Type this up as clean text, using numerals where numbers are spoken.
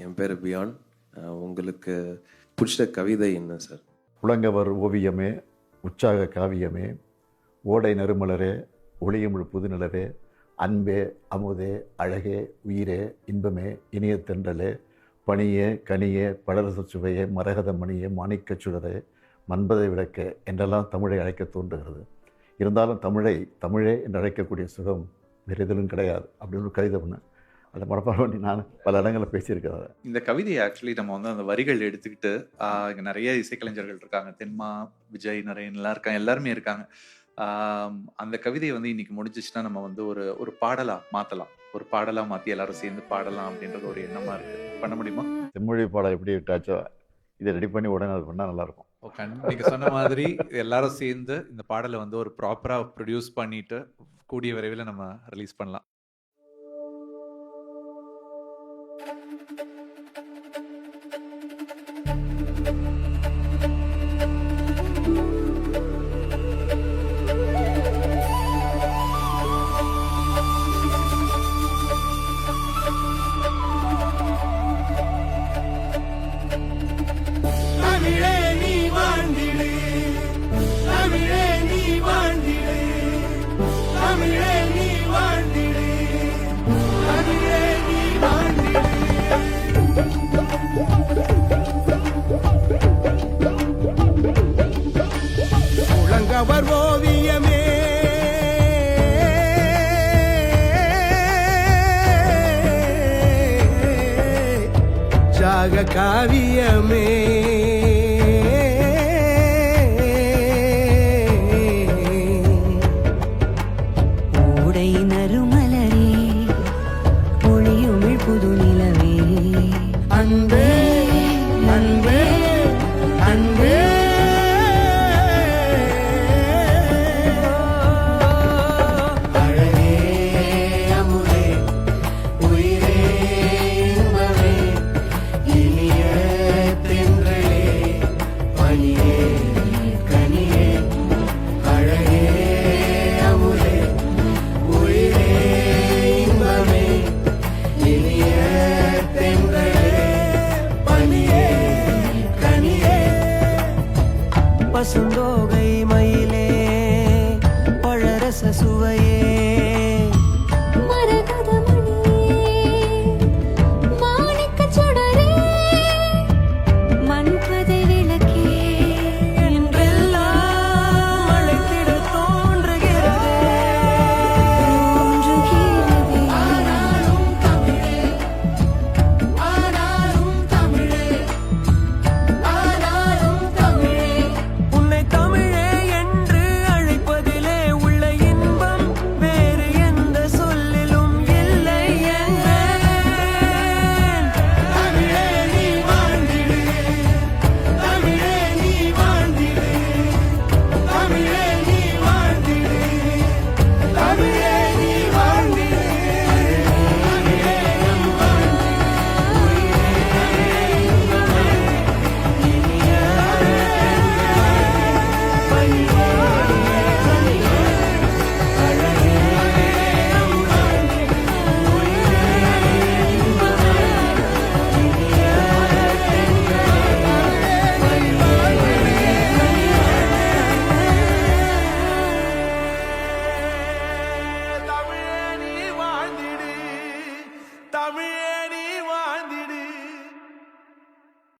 என் பேர் பியான். உங்களுக்கு பிடிச்ச கவிதை என்ன சார்? புலங்கவர் ஓவியமே, உற்சாக காவியமே, ஓடை நறுமலரே, ஒளியமிழ் புதுநிலவே, அன்பே, அமுதே, அழகே, உயிரே, இன்பமே, இனிய தென்றலே, பனியே, கனியே, படரச சுவையே, மரகத மணியே, மாணிக்கச் சுடரே, மன்பதை விளக்க என்றெல்லாம் தமிழை அழைக்க தோன்றுகிறது. இருந்தாலும் தமிழே என்று அழைக்கக்கூடிய சுகம் வேறு எதிலும் கிடையாது அப்படின்னு ஒரு கவிதை ஒன்று. அதை மனப்பாடம் பண்ணி நான் பல இடங்களில் பேசியிருக்கிறேன். இந்த கவிதையை ஆக்சுவலி நம்ம வந்து அந்த வரிகள் எடுத்துக்கிட்டு இங்கே நிறைய இசைக்கலைஞர்கள் இருக்காங்க, தென்மா, விஜய், நரேன்லாம் இருக்காங்க, எல்லாருமே இருக்காங்க. அந்த கவிதையை வந்து இன்னைக்கு முடிஞ்சிச்சுன்னா நம்ம வந்து ஒரு பாடலா மாற்றலாம், ஒரு பாடலா மாற்றி எல்லாரும் சேர்ந்து பாடலாம் அப்படின்றது ஒரு எண்ணமா இருக்கு. பண்ண முடியுமா? செம்மொழி பாடம் எப்படி விட்டாச்சோ இதை ரெடி பண்ணி உடனே அது பண்ணால் நல்லாயிருக்கும். நீங்க சொன்ன மாதிரி எல்லாரும் சேர்ந்து இந்த பாடலை வந்து ஒரு ப்ராப்பரா ப்ரொடியூஸ் பண்ணிட்டு கூடிய விரைவில் நம்ம ரிலீஸ் பண்ணலாம். புலங்கவர் ஓவியமே, உற்சாக காவியமே, ஓடை நறுமலரே, ஒளியுமிழ் புதுநிலவே, அன்பே